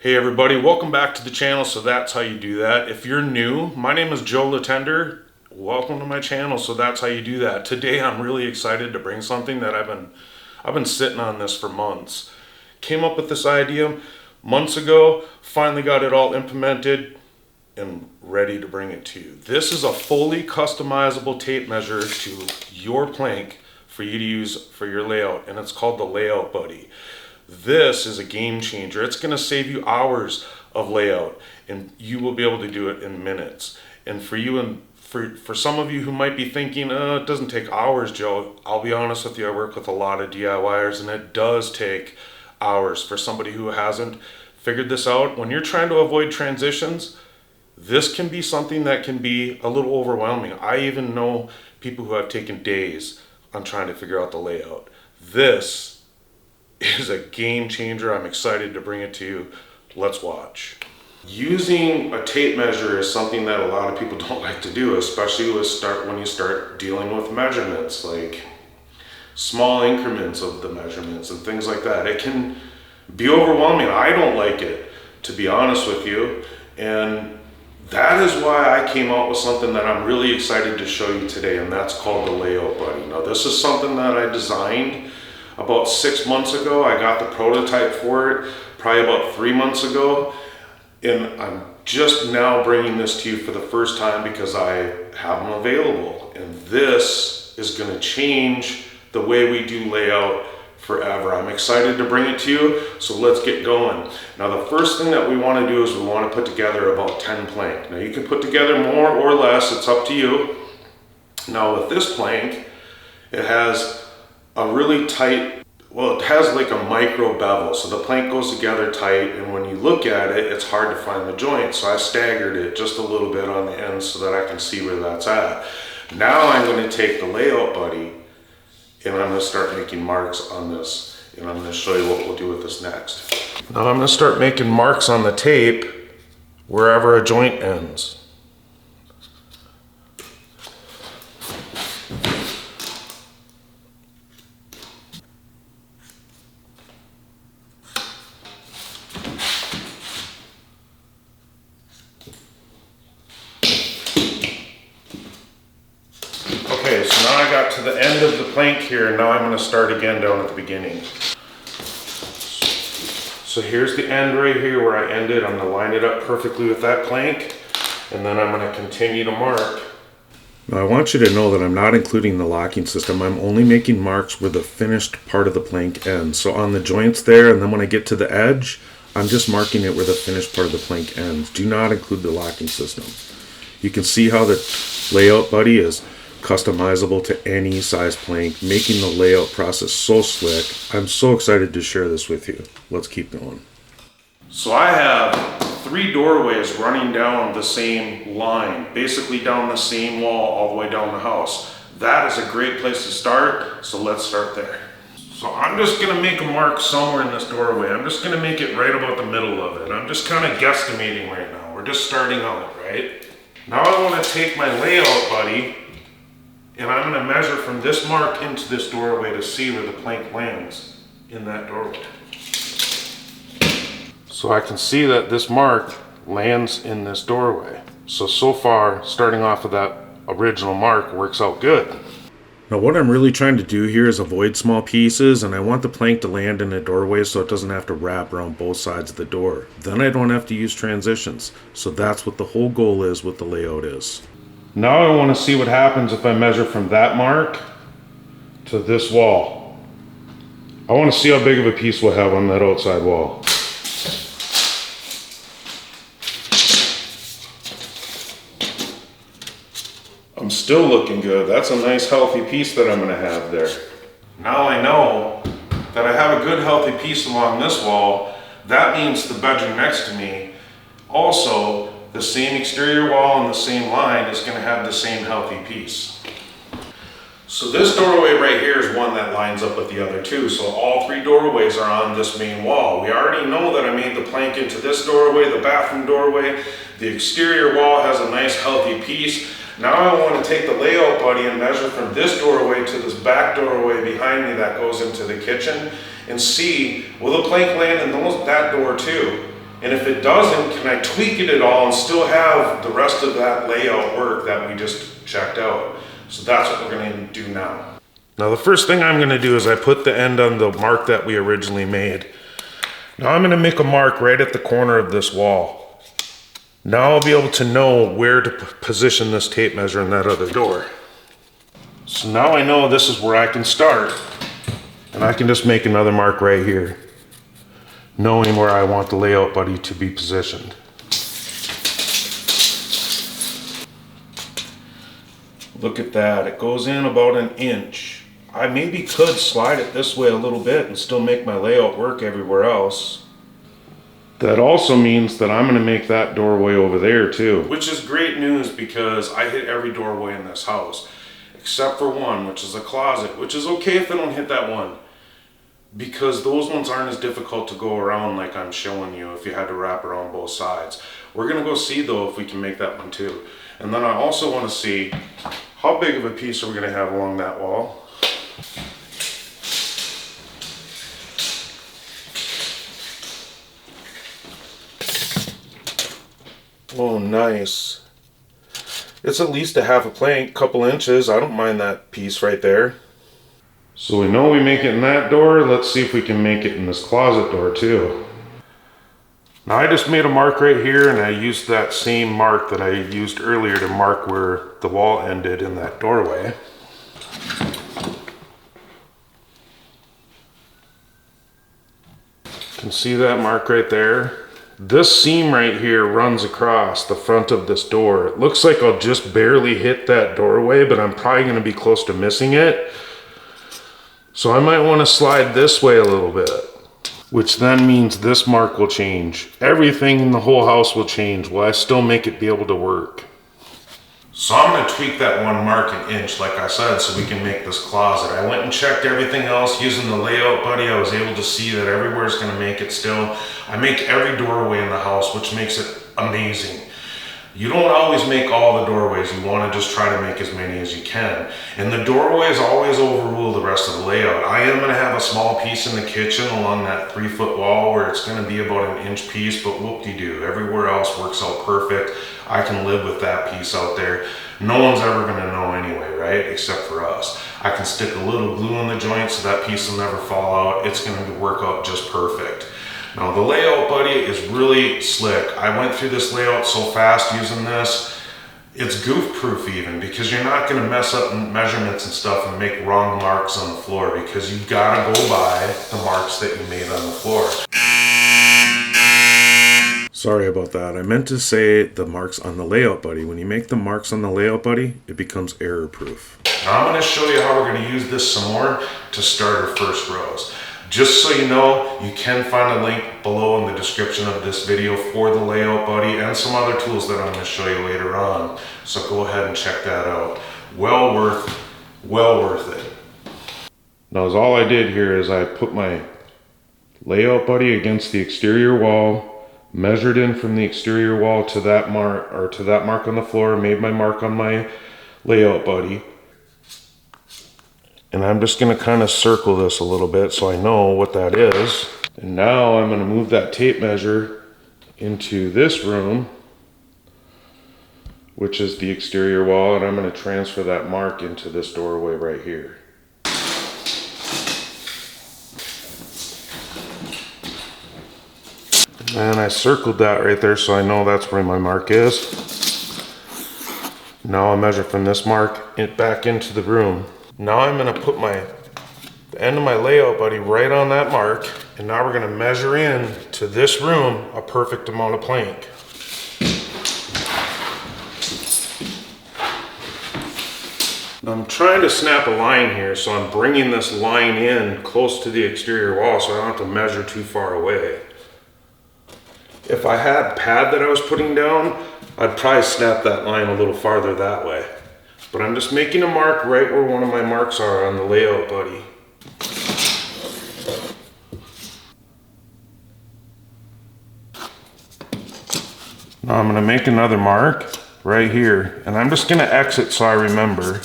Hey everybody, welcome back to the channel. So that's how you do that. If you're new, my name is Joe Latender. Welcome to my channel. So that's how you do that. Today I'm really excited to bring something that I've been sitting on this for months. Came up with this idea months ago, finally got it all implemented and ready to bring it to you. This is a fully customizable tape measure to your plank for you to use for your layout, and it's called the Layout Buddy. This is a game changer. It's going to save you hours of layout, and you will be able to do it in minutes. And for you and for some of you who might be thinking, it doesn't take hours, Joe. I'll be honest with you, I work with a lot of DIYers, and it does take hours. For somebody who hasn't figured this out, when you're trying to avoid transitions, this can be something that can be a little overwhelming. I even know people who have taken days on trying to figure out the layout. This is a game changer. I'm excited to bring it to you. Let's watch. Using a tape measure is something that a lot of people don't like to do, especially when you start dealing with measurements, like small increments of the measurements and things like that. It can be overwhelming. I don't like it, to be honest with you. And that is why I came out with something that I'm really excited to show you today, and that's called the Layout Buddy. Now, this is something that I designed about 6 months ago. I got the prototype for it probably about 3 months ago, and I'm just now bringing this to you for the first time because I have them available. And this is going to change the way we do layout forever. I'm excited to bring it to you, so let's get going. Now, the first thing that we want to do is we want to put together about 10 plank. Now, you can put together more or less, it's up to you. Now, with this plank, it has a really tight, it has like a micro bevel, so the plank goes together tight, and when you look at it, it's hard to find the joint. So I staggered it just a little bit on the end so that I can see where that's at. Now I'm going to take the Layout Buddy and I'm going to start making marks on this, and I'm going to show you what we'll do with this next. Now I'm going to start making marks on the tape wherever a joint ends. Okay, so now I got to the end of the plank here, and now I'm going to start again down at the beginning. So here's the end right here where I ended. I'm going to line it up perfectly with that plank, and then I'm going to continue to mark. Now I want you to know that I'm not including the locking system. I'm only making marks where the finished part of the plank ends. So on the joints there, and then when I get to the edge, I'm just marking it where the finished part of the plank ends. Do not include the locking system. You can see how the Layout Buddy is customizable to any size plank, making the layout process so slick. I'm so excited to share this with you. Let's keep going. So I have 3 doorways running down the same line, basically down the same wall all the way down the house. That is a great place to start, so let's start there. So I'm just going to make a mark somewhere in this doorway. I'm just going to make it right about the middle of it. I'm just kind of guesstimating right now. We're just starting out, right? Now I want to take my Layout Buddy, and I'm going to measure from this mark into this doorway to see where the plank lands in that doorway. So I can see that this mark lands in this doorway. So far, starting off of that original mark works out good. Now what I'm really trying to do here is avoid small pieces, and I want the plank to land in a doorway so it doesn't have to wrap around both sides of the door. Then I don't have to use transitions. So that's what the whole goal is, what the layout is. Now I want to see what happens if I measure from that mark to this wall. I want to see how big of a piece we'll have on that outside wall. I'm still looking good. That's a nice healthy piece that I'm going to have there. Now I know that I have a good healthy piece along this wall. That means the bedroom next to me also, the same exterior wall and the same line is going to have the same healthy piece. So this doorway right here is one that lines up with the other two. So all 3 doorways are on this main wall. We already know that I made the plank into this doorway, the bathroom doorway. The exterior wall has a nice healthy piece. Now I want to take the Layout Buddy and measure from this doorway to this back doorway behind me that goes into the kitchen and see, will the plank land in that door too? And if it doesn't, can I tweak it at all and still have the rest of that layout work that we just checked out? So that's what we're gonna do now. Now the first thing I'm gonna do is I put the end on the mark that we originally made. Now I'm gonna make a mark right at the corner of this wall. Now I'll be able to know where to position this tape measure in that other door. So now I know this is where I can start, and I can just make another mark right here, knowing where I want the layout buddy to be positioned. Look at that, it goes in about an inch. I maybe could slide it this way a little bit and still make my layout work everywhere else. That also means that I'm gonna make that doorway over there too. Which is great news because I hit every doorway in this house, except for one, which is a closet, which is okay if I don't hit that one, because those ones aren't as difficult to go around like I'm showing you if you had to wrap around both sides. We're gonna go see though if we can make that one too. And then I also wanna see how big of a piece are we gonna have along that wall. Oh, nice. It's at least a half a plank, couple inches. I don't mind that piece right there. So we know we make it in that door. Let's see if we can make it in this closet door too. Now I just made a mark right here, and I used that same mark that I used earlier to mark where the wall ended in that doorway. You can see that mark right there. This seam right here runs across the front of this door. It looks like I'll just barely hit that doorway, but I'm probably gonna be close to missing it. So I might wanna slide this way a little bit, which then means this mark will change. Everything in the whole house will change. Will I still make it be able to work? So I'm gonna tweak that one mark an inch, like I said, so we can make this closet. I went and checked everything else using the layout buddy. I was able to see that everywhere's gonna make it still. I make every doorway in the house, which makes it amazing. You don't always make all the doorways. You wanna just try to make as many as you can. And the doorways always overrule the rest of the layout. I am gonna have a small piece in the kitchen along that 3-foot wall where it's gonna be about an inch piece, but whoop-de-doo. Everywhere else works out perfect. I can live with that piece out there. No one's ever gonna know anyway, right? Except for us. I can stick a little glue in the joint so that piece will never fall out. It's gonna work out just perfect. Now the layout buddy is really slick. I went through this layout so fast using this. It's goof proof even, because you're not gonna mess up measurements and stuff and make wrong marks on the floor, because you gotta go by the marks that you made on the floor. Sorry about that. I meant to say the marks on the layout buddy. When you make the marks on the layout buddy, it becomes error proof. Now I'm gonna show you how we're gonna use this some more to start our first rows. Just so you know, you can find a link below in the description of this video for the layout buddy and some other tools that I'm going to show you later on. So go ahead and check that out. Well worth it. Now all I did here is I put my layout buddy against the exterior wall, measured in from the exterior wall to that mark, or to that mark on the floor, made my mark on my layout buddy. And I'm just gonna kind of circle this a little bit so I know what that is. And now I'm gonna move that tape measure into this room, which is the exterior wall, and I'm gonna transfer that mark into this doorway right here. And I circled that right there so I know that's where my mark is. Now I measure from this mark back into the room. Now I'm gonna put the end of my layout buddy right on that mark, and now we're gonna measure in to this room a perfect amount of plank. I'm trying to snap a line here, so I'm bringing this line in close to the exterior wall so I don't have to measure too far away. If I had pad that I was putting down, I'd probably snap that line a little farther that way. But I'm just making a mark right where one of my marks are on the layout buddy. Now I'm gonna make another mark right here, and I'm just gonna exit so I remember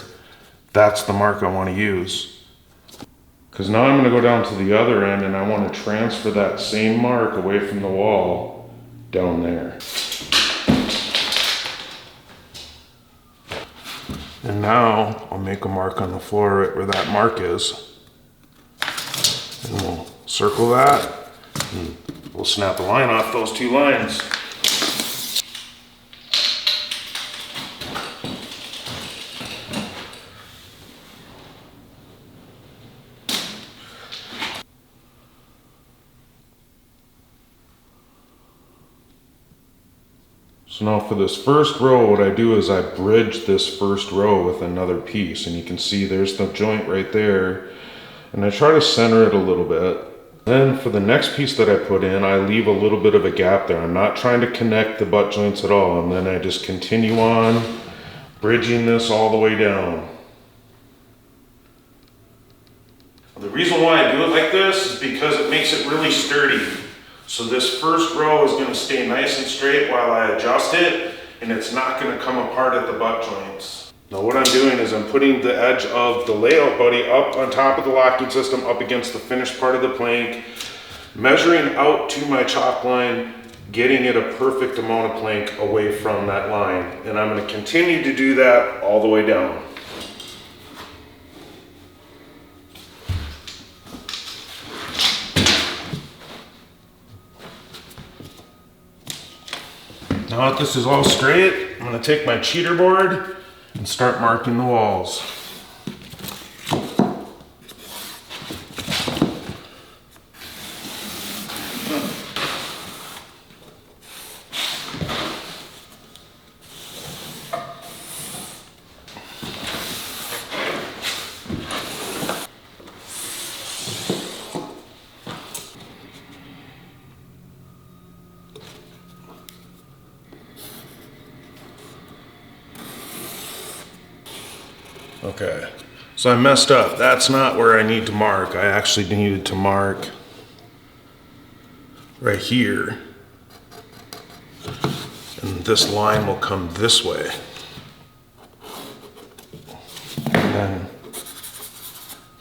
that's the mark I wanna use. Because now I'm gonna go down to the other end and I wanna transfer that same mark away from the wall down there. And now I'll make a mark on the floor right where that mark is. And we'll circle that, and we'll snap a line off those two lines. So now for this first row, what I do is I bridge this first row with another piece, and you can see there's the joint right there, and I try to center it a little bit. Then for the next piece that I put in, I leave a little bit of a gap there. I'm not trying to connect the butt joints at all, and then I just continue on bridging this all the way down. The reason why I do it like this is because it makes it really sturdy. So this first row is going to stay nice and straight while I adjust it, and it's not going to come apart at the butt joints. Now what I'm doing is I'm putting the edge of the layout buddy up on top of the locking system up against the finished part of the plank, measuring out to my chalk line, getting it a perfect amount of plank away from that line. And I'm going to continue to do that all the way down. Now that this is all straight, I'm going to take my cheater board and start marking the walls. Okay, so I messed up. That's not where I need to mark. I actually needed to mark right here. And this line will come this way. And then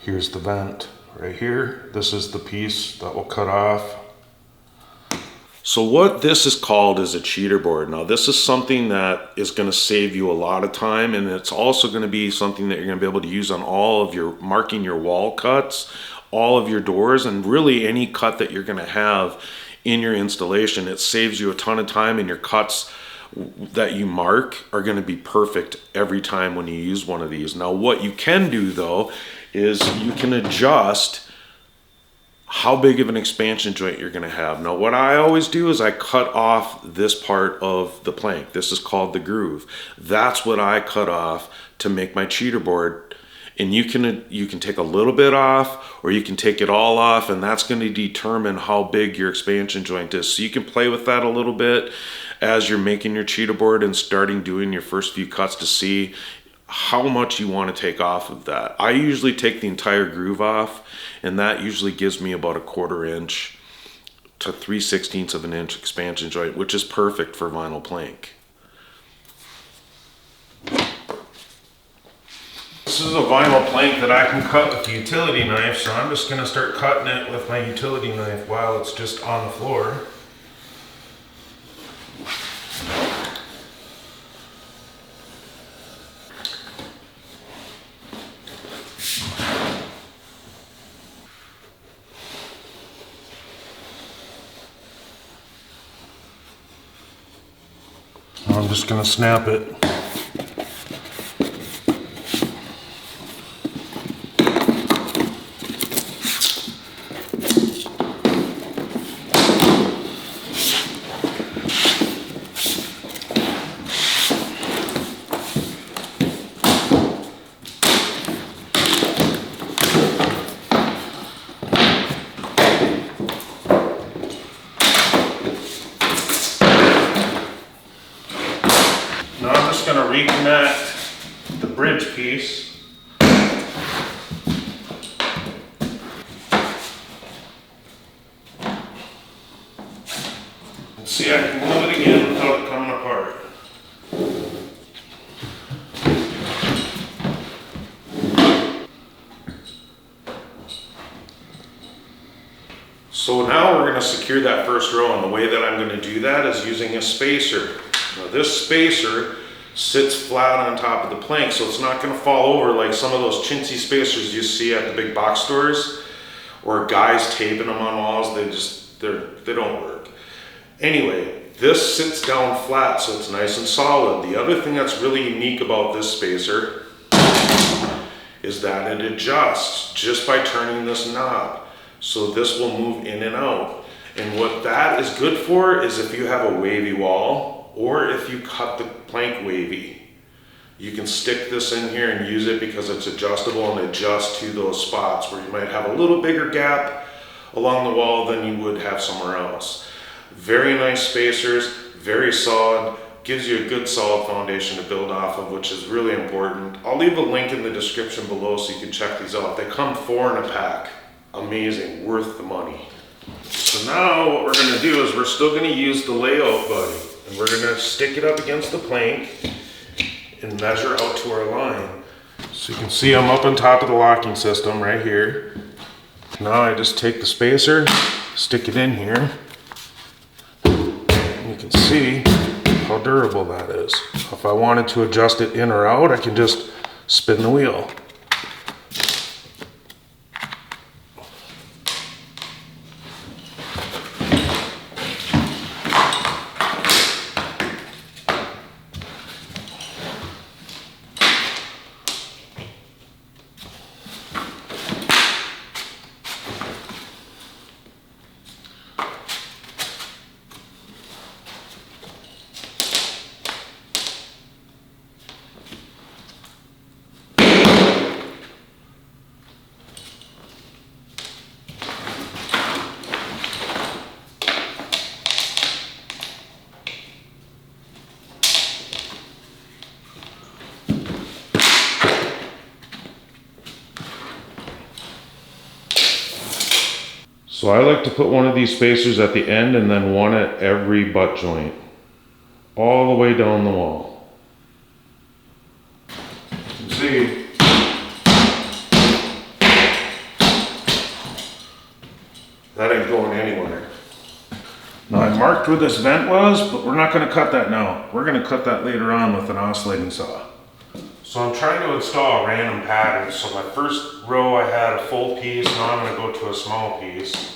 here's the vent right here. This is the piece that will cut off. So what this is called is a cheater board. Now this is something that is going to save you a lot of time, and it's also going to be something that you're going to be able to use on all of your marking your wall cuts, all of your doors, and really any cut that you're going to have in your installation. It saves you a ton of time, and your cuts that you mark are going to be perfect every time when you use one of these. Now what you can do though is you can adjust how big of an expansion joint you're going to have. Now what I always do is I cut off this part of the plank. This is called the groove. That's what I cut off to make my cheater board. And you can take a little bit off, or you can take it all off, and that's going to determine how big your expansion joint is. So you can play with that a little bit as you're making your cheater board and starting doing your first few cuts to see how much you want to take off of that. I usually take the entire groove off, and that usually gives me about 1/4 inch to 3/16 of an inch expansion joint, which is perfect for vinyl plank. This is a vinyl plank that I can cut with the utility knife, so I'm just going to start cutting it with my utility knife while it's just on the floor. I'm just going to snap it. Now I'm just going to reconnect the bridge piece. And see, I can move it again without it coming apart. So now we're going to secure that first row, and the way that I'm going to do that is using a spacer. Now this spacer sits flat on top of the plank, so it's not going to fall over like some of those chintzy spacers you see at the big box stores, or guys taping them on walls. They don't work. Anyway, this sits down flat, so it's nice and solid. The other thing that's really unique about this spacer is that it adjusts just by turning this knob. So this will move in and out. And what that is good for is if you have a wavy wall, or if you cut the plank wavy, you can stick this in here and use it because it's adjustable and adjust to those spots where you might have a little bigger gap along the wall than you would have somewhere else. Very nice spacers, very solid, gives you a good solid foundation to build off of, which is really important. I'll leave a link in the description below so you can check these out. They come 4 in a pack. Amazing, worth the money. So now what we're gonna do is we're still gonna use the layout buddy, and we're gonna stick it up against the plank and measure out to our line. So you can see I'm up on top of the locking system right here. Now I just take the spacer, stick it in here, and you can see how durable that is. If I wanted to adjust it in or out, I can just spin the wheel. So I like to put one of these spacers at the end and then one at every butt joint, all the way down the wall. You can see that ain't going anywhere. Now I marked where this vent was, but we're not going to cut that now. We're going to cut that later on with an oscillating saw. So I'm trying to install a random pattern. So my first row I had a full piece, now I'm going to go to a small piece.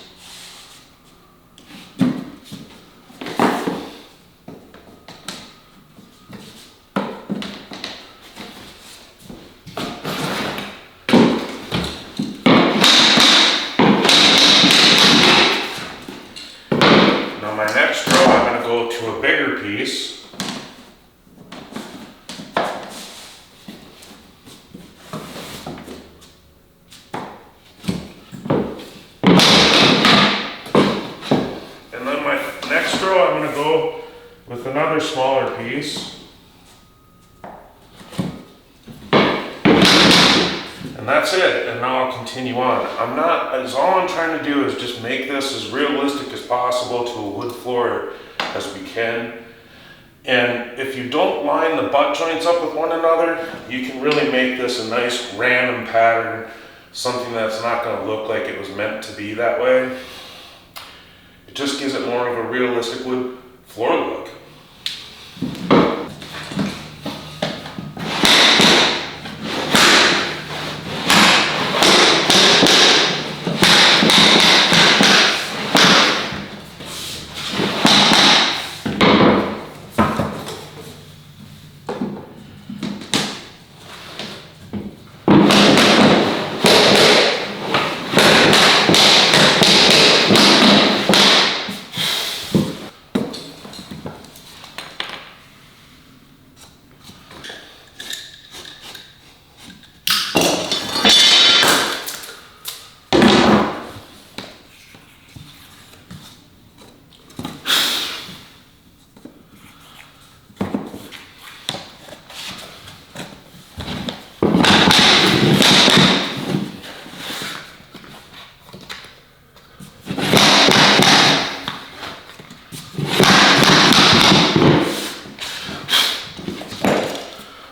Now my next row I'm going to go to a bigger piece. I'm going to go with another smaller piece, and that's it. And now I'll continue on. All I'm trying to do is just make this as realistic as possible to a wood floor as we can. And if you don't line the butt joints up with one another, you can really make this a nice random pattern, something that's not going to look like it was meant to be that way. It just gives it more of a realistic wood floor look.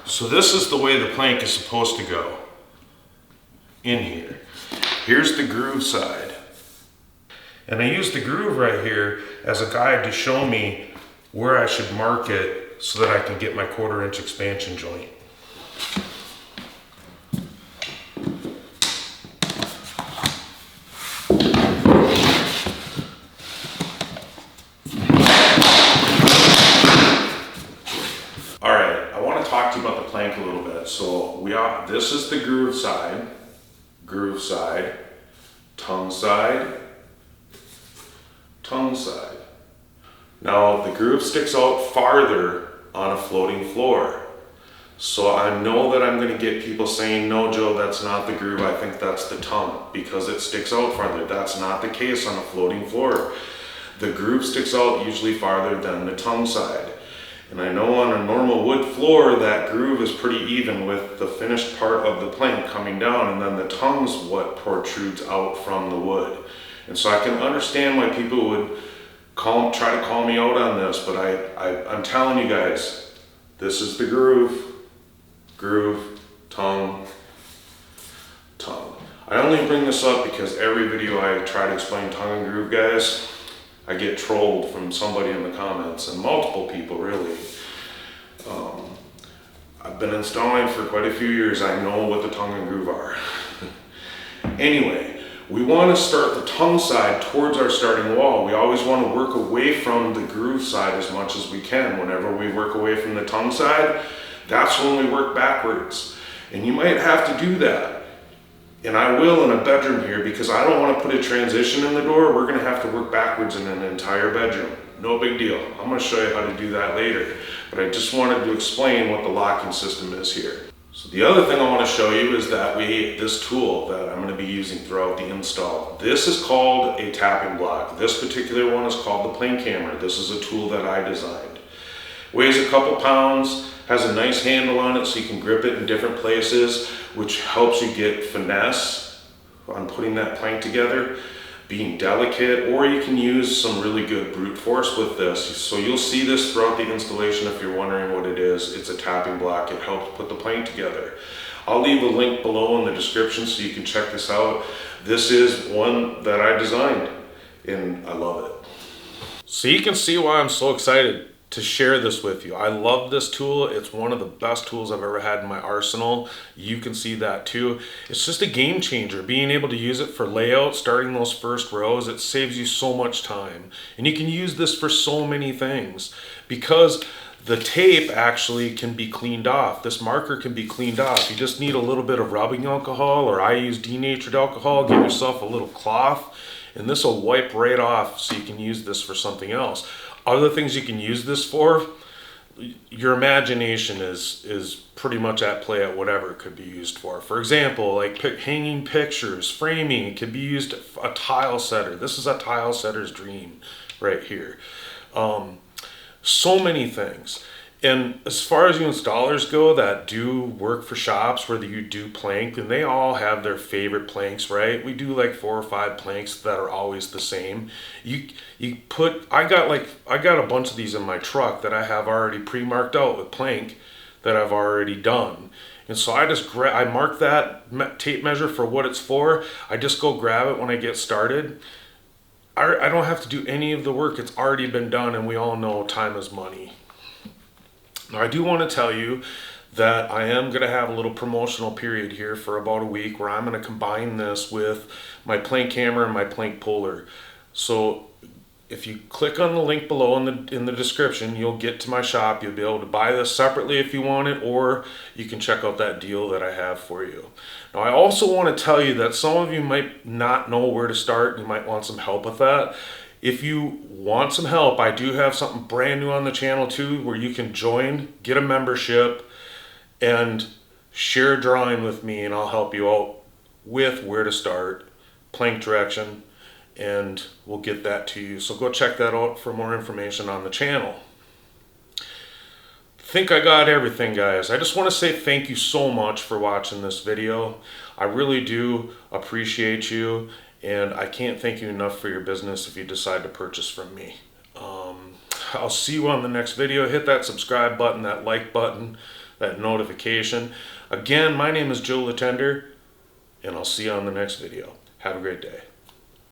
So this is the way the plank is supposed to go in here. Here's the groove side. And I use the groove right here as a guide to show me where I should mark it so that I can get my 1/4 inch expansion joint. Alright, I want to talk to you about the plank a little bit. So this is the groove side, tongue side, tongue side. Now the groove sticks out farther on a floating floor. So I know that I'm going to get people saying, no Joe, that's not the groove, I think that's the tongue, because it sticks out farther. That's not the case on a floating floor. The groove sticks out usually farther than the tongue side. And I know on a normal wood floor that groove is pretty even with the finished part of the plank coming down, and then the tongue's what protrudes out from the wood. And so I can understand why people would try to call me out on this, but I'm telling you guys, this is the groove, tongue, tongue. I only bring this up because every video I try to explain tongue and groove, guys, I get trolled from somebody in the comments, and multiple people really. I've been installing for quite a few years. I know what the tongue and groove are. Anyway, we want to start the tongue side towards our starting wall. We always want to work away from the groove side as much as we can. Whenever we work away from the tongue side, that's when we work backwards. And you might have to do that. And I will in a bedroom here, because I don't want to put a transition in the door. We're going to have to work backwards in an entire bedroom. No big deal. I'm going to show you how to do that later. But I just wanted to explain what the locking system is here. So the other thing I want to show you is that this tool that I'm going to be using throughout the install. This is called a tapping block. This particular one is called the plank hammer. This is a tool that I designed. Weighs a couple pounds, has a nice handle on it so you can grip it in different places, which helps you get finesse on putting that plank together, being delicate, or you can use some really good brute force with this. So you'll see this throughout the installation if you're wondering what it is. It's a tapping block. It helps put the plank together. I'll leave a link below in the description so you can check this out. This is one that I designed and I love it. So you can see why I'm so excited to share this with you. I love this tool. It's one of the best tools I've ever had in my arsenal. You can see that too. It's just a game changer. Being able to use it for layout, starting those first rows, it saves you so much time. And you can use this for so many things because the tape actually can be cleaned off. This marker can be cleaned off. You just need a little bit of rubbing alcohol, or I use denatured alcohol. Give yourself a little cloth and this will wipe right off, so you can use this for something else. Other things you can use this for, your imagination is pretty much at play at whatever it could be used for. For example, like hanging pictures, framing, it could be used a tile setter. This is a tile setter's dream right here. So many things. And as far as you installers go that do work for shops where you do plank, and they all have their favorite planks, right? We do like 4 or 5 planks that are always the same. I got a bunch of these in my truck that I have already pre-marked out with plank that I've already done. And so I mark that tape measure for what it's for. I just go grab it when I get started. I don't have to do any of the work. It's already been done, and we all know time is money. Now, I do want to tell you that I am going to have a little promotional period here for about a week where I'm going to combine this with my plank hammer and my plank puller. So if you click on the link below in the description, you'll get to my shop. You'll be able to buy this separately if you want it, or you can check out that deal that I have for you. Now, I also want to tell you that some of you might not know where to start. You might want some help with that. If you want some help, I do have something brand new on the channel too, where you can join, get a membership, and share a drawing with me, and I'll help you out with where to start, plank direction, and we'll get that to you. So go check that out for more information on the channel. I think I got everything, guys. I just want to say thank you so much for watching this video. I really do appreciate you. And I can't thank you enough for your business if you decide to purchase from me. I'll see you on the next video. Hit that subscribe button, that like button, that notification. Again, my name is Joe Latender, and I'll see you on the next video. Have a great day.